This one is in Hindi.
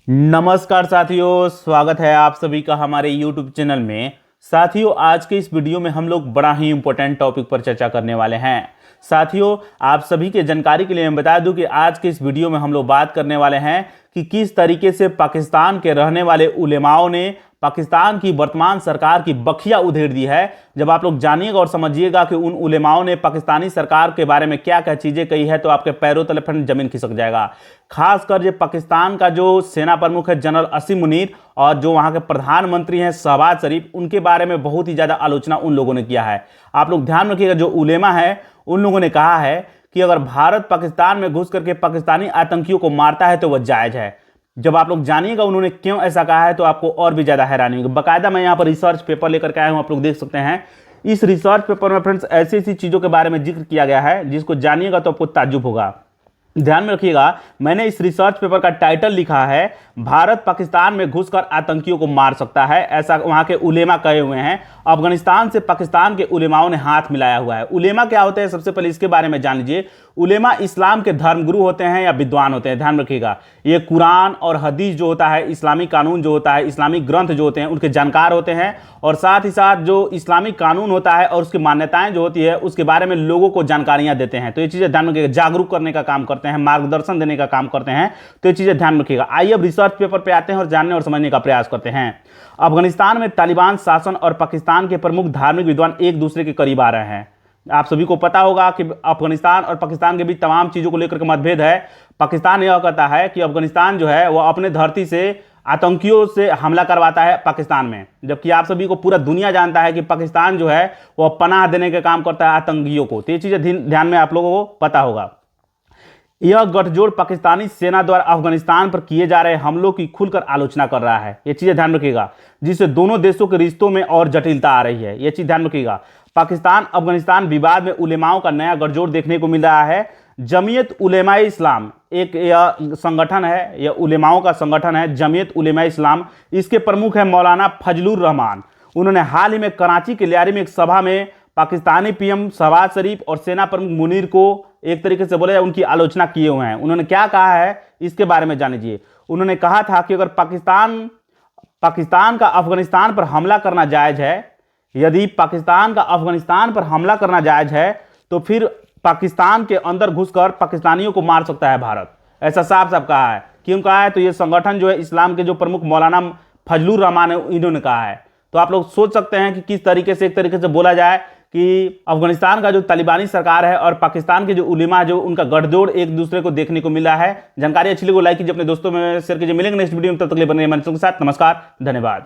नमस्कार साथियों, स्वागत है आप सभी का हमारे YouTube चैनल में। साथियों, आज के इस वीडियो में हम लोग बड़ा ही इंपॉर्टेंट टॉपिक पर चर्चा करने वाले हैं। साथियों, आप सभी के जानकारी के लिए मैं बता दूं कि आज के इस वीडियो में हम लोग बात करने वाले हैं कि किस तरीके से पाकिस्तान के रहने वाले उलेमाओं ने पाकिस्तान की वर्तमान सरकार की बखिया उधेड़ दी है। जब आप लोग जानिएगा और समझिएगा कि उन उलेमाओं ने पाकिस्तानी सरकार के बारे में क्या क्या चीज़ें कही है तो आपके पैरों तले फिर जमीन खिसक जाएगा। खासकर जो पाकिस्तान का जो सेना प्रमुख है जनरल असीम मुनीर और जो वहाँ के प्रधानमंत्री हैं शहबाज शरीफ, उनके बारे में बहुत ही ज़्यादा आलोचना उन लोगों ने किया है। आप लोग ध्यान रखिएगा, जो उलेमा है उन लोगों ने कहा है कि अगर भारत पाकिस्तान में घुस करके पाकिस्तानी आतंकियों को मारता है तो वह जायज़ है। जब आप लोग जानिएगा उन्होंने क्यों ऐसा कहा है तो आपको और भी ज़्यादा हैरानी होगी। बाकायदा मैं यहाँ पर रिसर्च पेपर लेकर के आया हूँ, आप लोग देख सकते हैं। इस रिसर्च पेपर में फ्रेंड्स ऐसी ऐसी चीज़ों के बारे में जिक्र किया गया है जिसको जानिएगा तो आपको ताज्जुब होगा। ध्यान में रखिएगा, मैंने इस रिसर्च पेपर का टाइटल लिखा है भारत पाकिस्तान में घुसकर आतंकियों को मार सकता है, ऐसा वहां के उलेमा कहे हुए हैं। अफगानिस्तान से पाकिस्तान के उलेमाओं ने हाथ मिलाया हुआ है। उलेमा क्या होते हैं, सबसे पहले इसके बारे में जान लीजिए। उलेमा इस्लाम के धर्मगुरु होते हैं या विद्वान होते हैं। ध्यान रखिएगा, ये कुरान और हदीस जो होता है, इस्लामी कानून जो होता है, इस्लामी ग्रंथ जो होते हैं उनके जानकार होते हैं। और साथ ही साथ जो इस्लामी कानून होता है और उसकी मान्यताएं जो होती है उसके बारे में लोगों को जानकारियां देते हैं। तो ये चीज़ें ध्यान रखिएगा, जागरूक करने का काम करते हैं, मार्गदर्शन देने का काम करते हैं। तो ये चीज़ें ध्यान रखिएगा। आइए अब रिसर्च पेपर पे आते हैं और जानने और समझने का प्रयास करते हैं। अफगानिस्तान में तालिबान शासन और पाकिस्तान के प्रमुख धार्मिक विद्वान एक दूसरे के करीब आ रहे हैं। आप सभी को पता होगा कि अफगानिस्तान और पाकिस्तान के बीच तमाम चीज़ों को लेकर के मतभेद है। पाकिस्तान यह कहता है कि अफगानिस्तान जो है वह अपने धरती से आतंकियों से हमला करवाता है पाकिस्तान में, जबकि आप सभी को पूरा दुनिया जानता है कि पाकिस्तान जो है वह पनाह देने का काम करता है आतंकियों को। तो ये चीज़ें ध्यान में आप लोगों को पता होगा। यह गठजोड़ पाकिस्तानी सेना द्वारा अफगानिस्तान पर किए जा रहे हमलों की खुलकर आलोचना कर रहा है। यह चीज़ें ध्यान रखिएगा, जिससे दोनों देशों के रिश्तों में और जटिलता आ रही है। यह चीज़ ध्यान रखिएगा। पाकिस्तान अफगानिस्तान विवाद में उलेमाओं का नया गठजोड़ देखने को मिल रहा है। जमीयत उलेमाए इस्लाम एक यह संगठन है, यह उलेमाओं का संगठन है, जमीयत उलेमाए इस्लाम। इसके प्रमुख हैं मौलाना फजलुर रहमान। उन्होंने हाल ही में कराची के लियारी में एक सभा में पाकिस्तानी पीएम शहबाज शरीफ और सेना प्रमुख मुनीर को एक तरीके से बोले उनकी आलोचना किए हुए हैं। उन्होंने क्या कहा है इसके बारे में जान लीजिए। उन्होंने कहा था कि अगर पाकिस्तान का अफगानिस्तान पर हमला करना जायज़ है, यदि पाकिस्तान का अफगानिस्तान पर हमला करना जायज़ है तो फिर पाकिस्तान के अंदर घुसकर पाकिस्तानियों को मार सकता है भारत। ऐसा साफ साफ कहा है। क्यों कहा है? तो ये संगठन जो है इस्लाम के जो प्रमुख मौलाना फजलुर रहमान है इन्होंने कहा है। तो आप लोग सोच सकते हैं कि किस तरीके से एक तरीके से बोला जाए कि अफगानिस्तान का जो तालिबानी सरकार है और पाकिस्तान के जो उलेमा जो उनका गठजोड़ एक दूसरे को देखने को मिला है। जानकारी अच्छी लगी लाइक कीजिए, अपने दोस्तों में शेयर कीजिए। मिलेंगे नेक्स्ट वीडियो में, तब तक के लिए बने रहिए हमारे के साथ। नमस्कार, धन्यवाद।